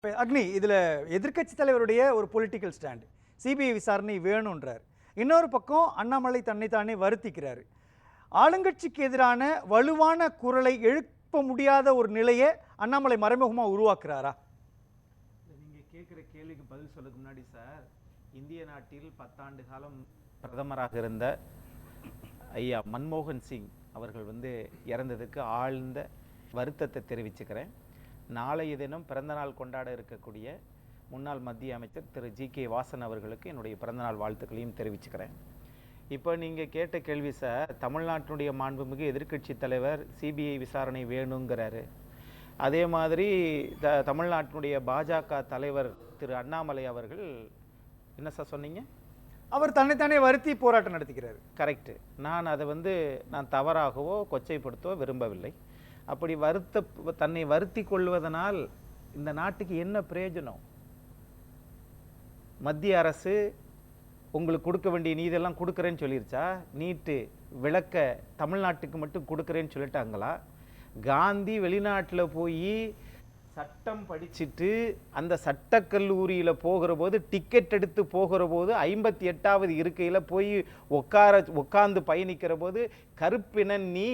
அக்னி இதில் எதிர்க்கட்சி தலைவருடைய ஒரு பொலிட்டிக்கல் ஸ்டாண்ட் சிபிஐ விசாரணை வேணுன்றார். இன்னொரு பக்கம் அண்ணாமலை தன்னைத்தானே வருத்திக்கிறார். ஆளுங்கட்சிக்கு எதிரான வலுவான குரலை எழுப்ப முடியாத ஒரு நிலையை அண்ணாமலை மறைமுகமாக உருவாக்குறாரா? நீங்கள் கேட்குற கேள்விக்கு பதில் சொல்லுக்கு முன்னாடி சார், இந்திய நாட்டில் 10 ஆண்டு காலம் பிரதமராக இருந்த ஐயா மன்மோகன் சிங் அவர்கள் இறந்ததுக்கு ஆழ்ந்த வருத்தத்தை தெரிவிச்சுக்கிறேன். நாளைய தினம் பிறந்தநாள் கொண்டாட இருக்கக்கூடிய முன்னாள் மத்திய அமைச்சர் திரு ஜி.கே. வாசன் அவர்களுக்கு என்னுடைய பிறந்தநாள் வாழ்த்துக்களையும் தெரிவிச்சுக்கிறேன். இப்போ நீங்கள் கேட்ட கேள்வி சார், தமிழ்நாட்டினுடைய மாண்புமிகு எதிர்க்கட்சி தலைவர் சிபிஐ விசாரணை வேணுங்கிறாரு. அதே மாதிரி தமிழ்நாட்டினுடைய பாஜக தலைவர் திரு அண்ணாமலை அவர்கள் என்ன சார் சொன்னீங்க? அவர் தன்னைத்தானே வருத்தி போராட்டம் நடத்திக்கிறார். கரெக்டு. நான் அதை நான் தவறாகவோ கொச்சைப்படுத்தவோ விரும்பவில்லை. அப்படி தன்னை வருத்தி கொள்வதனால் இந்த நாட்டுக்கு என்ன பிரயோஜனம்? மத்திய அரசு உங்களுக்கு கொடுக்க வேண்டிய நீதெல்லாம் கொடுக்குறேன்னு சொல்லிருச்சா? நீட்டு விளக்க தமிழ்நாட்டுக்கு மட்டும் கொடுக்குறேன்னு சொல்லிட்டாங்களா? காந்தி வெளிநாட்டில் போய் சட்டம் படிச்சுட்டு அந்த சட்டக்கல்லூரியில் போகிற போது டிக்கெட் எடுத்து போகிற போது 58வது இருக்கையில் போய் உட்கார்ந்து பயணிக்கிற போது கருப்பினன் நீ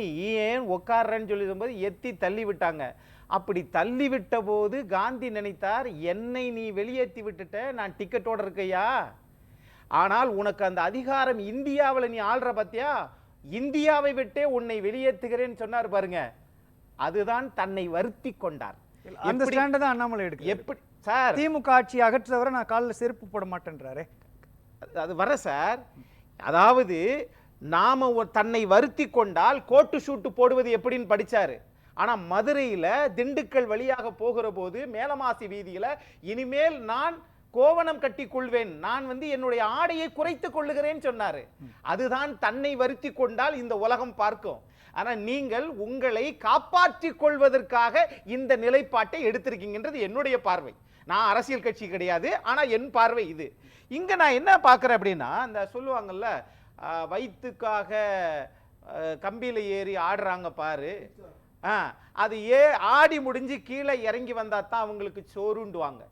ஏன் உட்கார்றன்னு சொல்லிடும்போது எத்தி தள்ளி விட்டாங்க. அப்படி தள்ளி விட்ட போது காந்தி நினைத்தார், என்னை நீ வெளியேற்றி விட்டுட்ட, நான் டிக்கெட்டோட இருக்கையா, ஆனால் உனக்கு அந்த அதிகாரம் இந்தியாவில் நீ ஆள்ற பத்தியா, இந்தியாவை விட்டே உன்னை வெளியேற்றுகிறேன்னு சொன்னார் பாருங்க. அதுதான் தன்னை வருத்தி கொண்டார். அந்த ஸ்டாண்ட் தான் அண்ணாமலை எடுக்க. எப்படி சார் திமுக ஆட்சி அகற்றவரை நான் காலில் செருப்பு போட மாட்டேன்றாரே. அது வர சார், அதாவது நாம தன்னை வருத்தி கொண்டால் கோட்டு ஷூட்டு போடுவது எப்படின்னு படிச்சாரு. ஆனா மதுரையில திண்டுக்கல் வழியாக போகிற போது மேலமாசி வீதியில இனிமேல் நான் கோவணம் கட்டி கொள்வேன், நான் என்னுடைய ஆடையை குறைத்துக் கொள்ளுகிறேன் சொன்னாரு. அதுதான் தன்னை வருத்தி கொண்டால் இந்த உலகம் பார்க்கும். ஆனா நீங்கள் உங்களை காப்பாற்றிக் கொள்வதற்காக இந்த நிலைப்பாட்டை எடுத்திருக்கீங்கன்றது என்னுடைய பார்வை. நான் அரசியல் கட்சி கிடையாது, ஆனா என் பார்வை இது. இங்க நான் என்ன பார்க்கிறேன் அப்படின்னா, இந்த சொல்லுவாங்கல்ல, வயிற்றுக்காக கம்பியில ஏறி ஆடுறாங்க பாரு, அது ஆடி முடிஞ்சு கீழே இறங்கி வந்தா தான் அவங்களுக்கு சோறுண்டுவாங்க.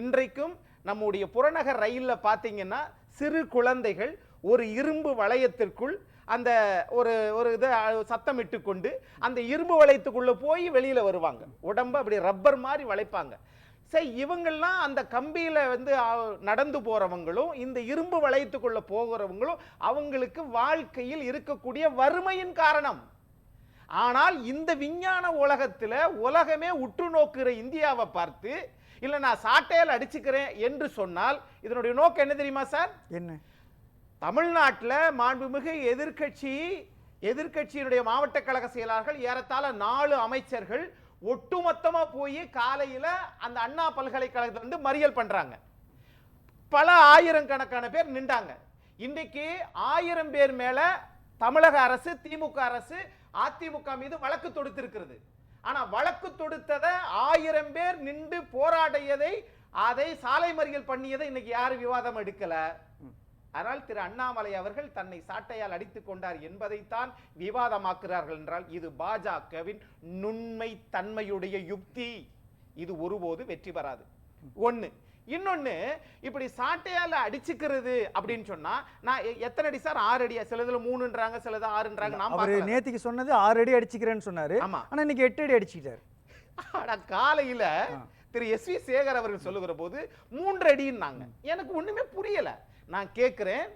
இன்றைக்கும் நம்முடைய புறநகர் ரயில்ல பாத்தீங்கன்னா சிறு குழந்தைகள் ஒரு இரும்பு வளையத்திற்குள் அந்த ஒரு இதை சத்தமிட்டு கொண்டு அந்த இரும்பு வளையத்துக்குள்ள போய் வெளியில வருவாங்க. உடம்பு அப்படி ரப்பர் மாதிரி வளைப்பாங்க. சரி, இவங்கெல்லாம் அந்த கம்பியில நடந்து போறவங்களும் இந்த இரும்பு வளையத்துக்குள்ள போகிறவங்களும் அவங்களுக்கு வாழ்க்கையில் இருக்கக்கூடிய வறுமையின் காரணம். ஆனால் இந்த விஞ்ஞான உலகத்துல உலகமே உற்று நோக்குற இந்தியாவை பார்த்து இல்ல நான் சாட்டையால் அடிச்சுக்கிறேன் என்று சொன்னால் இதனுடைய நோக்கம் என்ன தெரியுமா சார்? என்ன? தமிழ்நாட்டில் மாண்புமிகு எதிர்க்கட்சியினுடைய மாவட்ட கழக செயலாளர்கள் ஏறத்தாழ 4 அமைச்சர்கள் ஒட்டுமொத்தமா போய் காலையில அந்த அண்ணா பல்கலைக்கழகத்துல மறியல் பண்றாங்க. பல ஆயிரக்கணக்கான பேர் நின்றாங்க. இன்றைக்கு 1000 பேர் மேல தமிழக அரசு, திமுக அரசு, அதிமுக மீது வழக்கு தொடுத்திருக்கிறது. ஆனா வழக்கு தொடுத்ததை 1000 பேர் நின்று போராடியதை, அதை சாலை மறியல் பண்ணியதை இன்னைக்கு யாரும் விவாதம் எடுக்கல. ஆனால் திரு அண்ணாமலை அவர்கள் தன்னை சாட்டையால் அடித்துக் கொண்டார் என்பதைத்தான் விவாதமாக்குறார்கள் என்றால் இது பாஜகவின் நுண்மை தன்மையுடைய யுக்தி. இது ஒருபோது வெற்றி பெறாது. ஒண்ணு. இன்னொன்னு, இப்படி சாட்டையால அடிச்சுக்கிறது அப்படின்னு சொன்னா நான் எத்தனை அடி சார்? 6 அடியா? சிலதுல 3ன்றாங்க, சிலது 6ன்றாங்க. அவர் நேத்திக்கு சொன்னது 6 அடி அடிச்சுக்கிறேன்னு சொன்னாரு. ஆனா இன்னைக்கு 8 அடி அடிச்சுக்கிட்டாரு. ஆனா காலையில திரு எஸ்.வி. சேகர் அவர்கள் சொல்லுகிற போது 3 அடின்னாங்க. எனக்கு ஒண்ணுமே புரியல. நான் கேட்கிறேன்,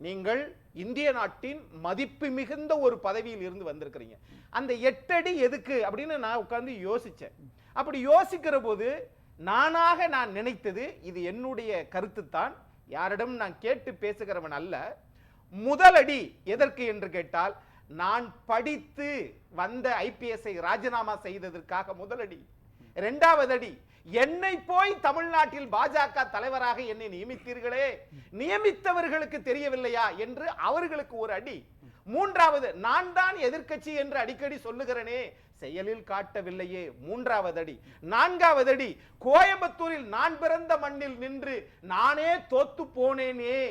நீங்கள் இந்திய நாட்டின் மதிப்பு மிகுந்த ஒரு பதவியில் இருந்து வந்திருக்கிறீங்க, அந்த 8 அடி எதுக்கு அப்படின்னு நான் உட்கார்ந்து யோசிச்சேன். அப்படி யோசிக்கிற போது நான் நினைத்தது, இது என்னுடைய கருத்து தான், யாரிடம் நான் கேட்டு பேசுகிறவன் அல்ல. முதல் அடி எதற்கு என்று கேட்டால், நான் படித்து வந்த ஐபிஎஸ்ஐ ராஜினாமா செய்ததற்காக முதலடி. 2வது அடி, என்னை போய் தமிழ்நாட்டில் பாஜக தலைவராக என்னை நியமித்தீர்களே, நியமித்தவர்களுக்கு தெரியவில்லையா என்று அவர்களுக்கு ஒரு அடி. 3வது, நான் தான் எதிர்க்கட்சி என்று அடிக்கடி சொல்லுகிறேனே, செயலில் காட்டவில்லையே, 3வது அடி. 4வது அடி, கோயம்புத்தூரில் நான் பிறந்த மண்ணில் நின்று நானே தோத்து போனேனே,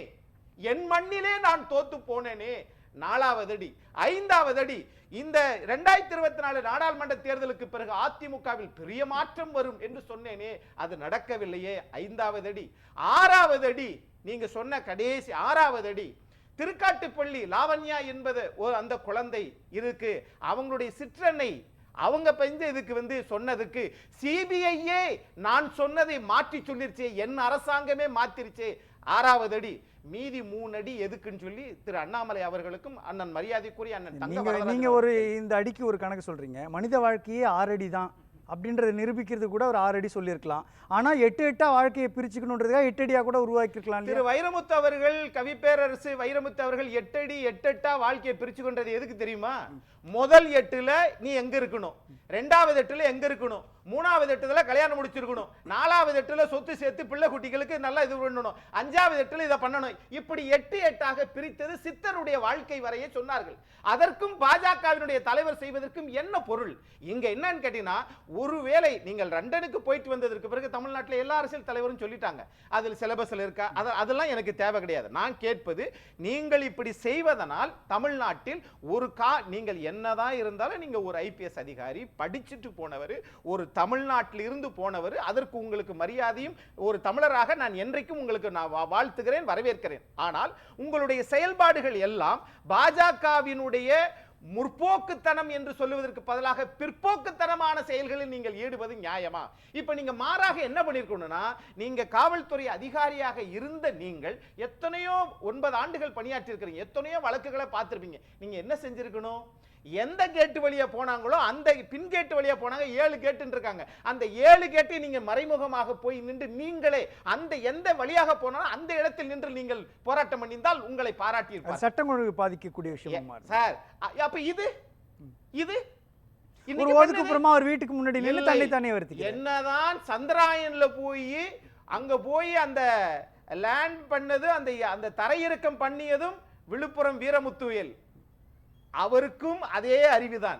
என் மண்ணிலே நான் தோத்து போனேனே, 4வது அடி. 5வது அடி, இந்த 2024 நாடாளுமன்ற தேர்தலுக்கு பிறகு அதிமுகவில் பெரிய மாற்றம் வரும் என்று சொன்னேனே, அது நடக்கவில்லையே. 5வது அடி. 6வது அடி, நீங்க சொன்ன கடைசி 6வது அடி, திருக்காட்டுப்பள்ளி லாவண்யா என்பது அந்த குழந்தை இருக்கு, அவங்களுடைய சிற்றன்னை அவங்க இதுக்கு சொன்னதுக்கு சிபிஐயே நான் சொன்னதை மாற்றி சொல்லிருச்சே, என் அரசாங்கமே மாத்திருச்சே. 6வது அடி. மீதி 3 அடி எதுக்குன்னு சொல்லி திரு அண்ணாமலை அவர்களுக்கும் அண்ணன் மரியாதைக்குரிய அண்ணன் நீங்க ஒரு இந்த அடிக்கு ஒரு கணக்கு சொல்றீங்க. மனித வாழ்க்கையே 6 அடி தான் அப்படின்றத நிரூபிக்கிறது கூட ஒரு 6 அடி சொல்லியிருக்கலாம். ஆனா 8 வாழ்க்கையை பிரிச்சுக்கணுன்றதுக்காக 8 அடியா கூட உருவாக்கிருக்கலாம். திரு வைரமுத்து அவர்கள், கவிப்பேரரசு வைரமுத்து அவர்கள் 8 அடி 8 வாழ்க்கையை பிரிச்சு கொண்டது எதுக்கு தெரியுமா? முதல் 8ல நீ எங்க இருக்கணும், 2வது 8ல எங்க இருக்கணும், 3வது 8ல கல்யாணம் முடிச்சிருக்கணும், 4வது 8ல சொத்து சேர்த்து பிள்ளை குட்டிகளுக்கு நல்லா இது பண்ணணும், 5வது 8ல இதை பண்ணணும். இப்படி 8 பிரித்தது சித்தருடைய வாழ்க்கை வரையே சொன்னார்கள். அதற்கும் பாஜகவினுடைய தலைவர் செய்வதற்கும் என்ன பொருள்? இங்க என்னன்னு கேட்டீங்கன்னா, ஒருவேளை நீங்கள் லண்டனுக்கு போயிட்டு வந்ததற்கு பிறகு தமிழ்நாட்டில் எல்லா அரசியல் தலைவரும் சொல்லிட்டாங்க, அதில் சிலபஸ்ல இருக்கா, அதெல்லாம் எனக்கு தேவை கிடையாது. நான் கேட்பது, நீங்கள் இப்படி செய்வதனால் தமிழ்நாட்டில் நீங்கள் என்னதான் இருந்தாலும் நீங்க ஒரு ஐபிஎஸ் அதிகாரி, படிச்சுட்டு போனவர், ஒரு தமிழ்நாட்டில் இருந்து போனவர், அதற்கு உங்களுக்கு மரியாதையும் ஒரு தமிழராக நான் என்றைக்கும் உங்களுக்கு நான் வாழ்த்துகிறேன், வரவேற்கிறேன். ஆனால் உங்களுடைய செயல்பாடுகள் எல்லாம் பாஜகவினுடைய முற்போக்குத்தனம் என்று சொல்லுவதற்கு பதிலாக பிற்போக்குத்தனமான செயல்களில் நீங்கள் ஈடுபது நியாயமா? இப்ப நீங்க மாறாக என்ன பண்ணிருக்கணும்னா, நீங்க காவல்துறை அதிகாரியாக இருந்த நீங்கள் எத்தனையோ 9 ஆண்டுகள் பணியாற்றி இருக்கிறீங்க, எத்தனையோ வழக்குகளை பார்த்திருப்பீங்க. நீங்க என்ன செஞ்சிருக்கணும்? எந்த கேட்டு வழியா போனாங்களோ அந்த பின் கேட்டு வழியா போனாங்க, 7 கேட்டு இருக்காங்க, அந்த 7 கேட்டை நீங்க மறைமுகமாக போய் நின்று நீங்களே அந்த எந்த வழியாக போனாலும் அந்த இடத்தில் நின்று நீங்கள் போராட்டம் பண்ணியிருந்தால் உங்களை பாராட்டி இருப்பார். சட்டம் ஒழுங்கு பாதிக்கக்கூடிய விஷயம் சார். அப்ப இது ஒரு ஒதுக்குப்புறமா ஒரு வீட்டுக்கு முன்னாடி நின்று தண்ணி தானே வருது. என்னதான் சந்திராயன்ல போய் அங்க போய் அந்த லேண்ட் பண்ணது, அந்த தரையிறக்கம் பண்ணியதும் விழுப்புரம் வீரமுத்துவேல், அவருக்கும் அதே அறிவுதான்.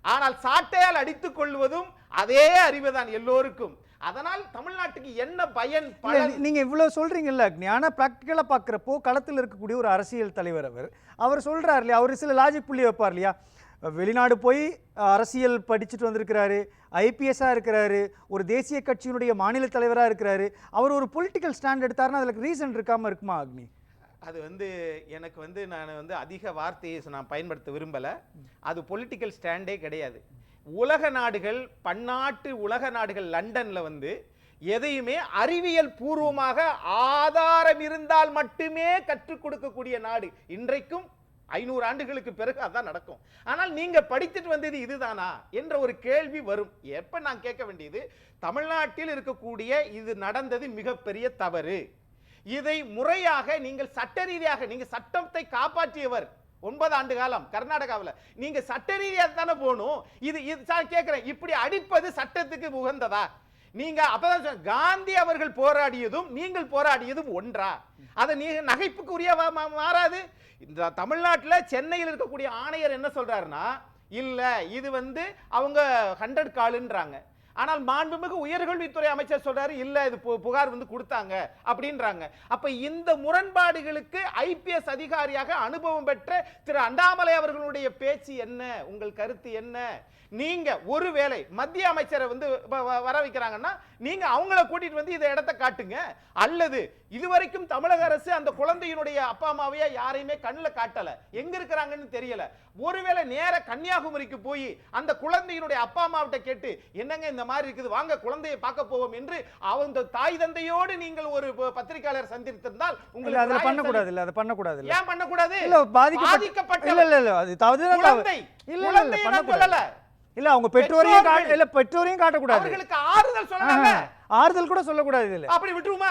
ஆனால் சாட்டையால் அடித்துக் கொள்வதும் அதே அறிவுதான் எல்லோருக்கும். அதனால் தமிழ்நாட்டுக்கு என்ன பயன்? நீங்க இவ்வளவு சொல்றீங்கல்ல, ஞான பிராக்டிக்கலா பாக்குறப்போ களத்தில் இருக்கக்கூடிய ஒரு அரசியல் தலைவர் அவர் சொல்றாரு இல்லையா, அவர் சில லாஜிக் புள்ளி வைப்பார் இல்லையா, வெளிநாடு போய் அரசியல் படிச்சுட்டு வந்திருக்கிறாரு, ஐபிஎஸ்ஸாக இருக்கிறாரு, ஒரு தேசிய கட்சியினுடைய மாநில தலைவராக இருக்கிறாரு, அவர் ஒரு பொலிட்டிக்கல் ஸ்டாண்ட் எடுத்தாருன்னா அதுக்கு ரீசன் இருக்காம இருக்குமா அக்னி? அது எனக்கு நான் அதிக வார்த்தையை நான் பயன்படுத்த விரும்பலை. அது பொலிட்டிக்கல் ஸ்டாண்டே கிடையாது. உலக நாடுகள், பன்னாட்டு உலக நாடுகள் லண்டன்ல எதையுமே அறிவியல் பூர்வமாக ஆதாரம் இருந்தால் மட்டுமே கற்றுக் கொடுக்கக்கூடிய நாடு. இன்றைக்கும் 500 ஆண்டுகளுக்கு பிறகு அதான் நடக்கும். ஆனால் நீங்க படித்துட்டு வந்தது இதுதானா என்ற ஒரு கேள்வி வரும். எப்ப நான் கேட்க வேண்டியது, தமிழ்நாட்டில் இருக்கக்கூடிய இது நடந்தது மிகப்பெரிய தவறு. இதை முறையாக நீங்கள் சட்ட ரீதியாக, நீங்க சட்டத்தை காப்பாற்றியவர் 9 ஆண்டு காலம் கர்நாடகாவில், நீங்க சட்ட ரீதியாக தானே போகணும். இது கேட்கிறேன், இப்படி அடிப்பது சட்டத்துக்கு உகந்ததா? நீங்க அப்பதான் காந்தி அவர்கள் போராடியதும் நீங்கள் போராடியதும் ஒன்றா? அதை நீங்க நகைப்புக்குரிய மாறாது. இந்த தமிழ்நாட்டில் சென்னையில் இருக்கக்கூடிய ஆணையர் என்ன சொல்றாருன்னா, இல்ல இது அவங்க 100 கால்ன்றாங்க. ஆனால் மாண்புமிகு உயர்கல்வித்துறை அமைச்சர் சொல்றாரு, இல்ல இது புகார் கொடுத்தாங்க அப்படின்றாங்க. அப்ப இந்த முரண்பாடுகளுக்கு ஐபிஎஸ் அதிகாரியாக அனுபவம் பெற்ற திரு அண்ணாமலை அவர்களுடைய பேச்சு என்ன? உங்கள் கருத்து என்ன? நீங்க ஒருவேளை மத்திய அமைச்சரை வர வைக்கிறாங்கன்னா நீங்க அவங்கள கூட்டிட்டு இந்த இடத்தை காட்டுங்க. அல்லது இதுவரைக்கும் தமிழக அரசு அந்த குழந்தையினுடைய அப்பா அம்மாவையா யாரையுமே கண்ணுல காட்டல, எங்க இருக்கிறாங்கன்னு தெரியல. ஒருவேளை நேர கன்னியாகுமரிக்கு போய் அந்த குழந்தையினுடைய அப்பா அம்மாவிட்ட கேட்டு, என்னங்க இந்த மாதிரி இருக்குது, வாங்க குழந்தையை பார்க்க போவோம் என்று அவங்க தாய் தந்தையோடு நீங்கள் ஒரு பத்திரிகையாளர் சந்தித்திருந்தால் உங்களுக்கு அதை பண்ணக்கூடாது. இல்ல அதை பண்ணக்கூடாது. ஏன் பண்ணக்கூடாது? இல்ல பாதிக்கப்பட்ட இல்ல அது குழந்தை இல்ல பண்ணக்கூடாது. இல்ல அவங்க பெற்றோரையும் காட்டக்கூடாது, அவங்களுக்கு ஆறுதல் சொல்லணும்ல. ஆறுதல் கூட சொல்லக்கூடாது. இதுல அப்படி விட்டுருமா?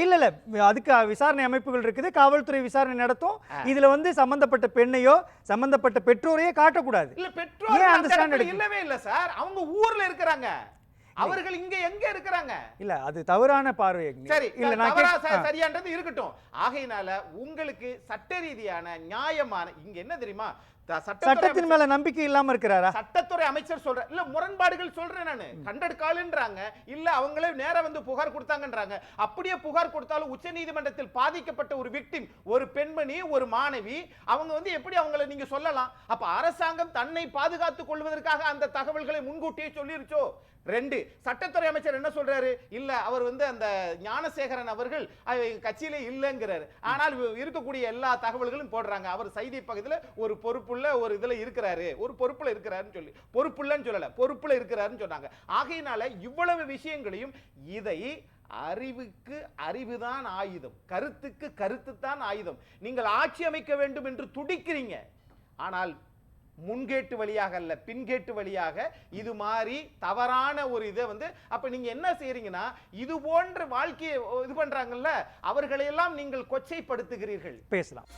இல்ல அதுக்கு விசாரணை அமைப்புகள் இருக்குது, காவல்துறை விசாரணை நடத்தும். இதுல சம்பந்தப்பட்ட பெண்ணையோ சம்பந்தப்பட்ட பெற்றோரையே காட்டக்கூடாது. இல்ல பெற்றோர் அந்த ஸ்டாண்டர்ட் இல்லவே இல்ல சார். அவங்க ஊர்ல இருக்கிறாங்க, அவர்கள் இங்க எங்க இருக்கிறாங்க? இல்ல அது தவறான பார்வை. சரி, இல்ல நான் சரியானது இருக்கட்டும். ஆகையினால உங்களுக்கு சட்ட ரீதியான நியாயமான, இங்க என்ன தெரியுமா, சட்டத்தின் மேல நம்பிக்கை இல்லாம இருக்கிறாரா? சட்டத்துறை அமைச்சர் சொல்ற இல்ல முரண்பாடுகள் சொல்றேன் நானு. கண்டெடுக்காலுன்றாங்க, இல்ல அவங்களே நேரா வந்து புகார் கொடுத்தாங்கன்றாங்க. அப்படியே புகார் கொடுத்தாலும் உச்சநீதிமன்றத்தில் பாதிக்கப்பட்ட ஒரு விக்டிம், ஒரு பெண்மணி, ஒரு மாணவி, அவங்க வந்து எப்படி அவங்களை நீங்க சொல்லலாம்? அப்ப அரசாங்கம் தன்னை பாதுகாத்துக் கொள்வதற்காக அந்த தகவல்களை முன்கூட்டியே சொல்லிருச்சோ? 2, சட்டத்துறை அமைச்சர் என்ன சொல்றாரு? இல்ல அவர் வந்து அந்த ஞானசேகரன் அவர்கள் கட்சியிலே இல்லங்கிறாரு. ஆனால் இருக்கக்கூடிய எல்லா தகவல்களும் போடுறாங்க. அவர் செய்தி பகுதியில ஒரு பொறுப்புள்ள ஒரு இதுல இருக்கிறாரு, ஒரு பொறுப்புல இருக்கிறாருன்னு சொல்லி, பொறுப்புள்ளன்னு சொல்லல, பொறுப்புல இருக்கிறாருன்னு சொன்னாங்க. ஆகையினால இவ்வளவு விஷயங்களையும், இதை அறிவுக்கு அறிவுதான் ஆயுதம், கருத்துக்கு கருத்து தான் ஆயுதம். நீங்கள் ஆட்சி அமைக்க வேண்டும் என்று துடிக்கிறீங்க, ஆனால் முன்கேட்டு வழியாக அல்ல, பின்கேட்டு வழியாக இது மாதிரி தவறான ஒரு இதை வந்து, அப்ப நீங்க என்ன செய்யறீங்கன்னா, இது போன்ற வாழ்க்கையை இது பண்றாங்கல்ல, அவர்களையெல்லாம் நீங்கள் கொச்சைப்படுத்துகிறீர்கள். பேசலாம்.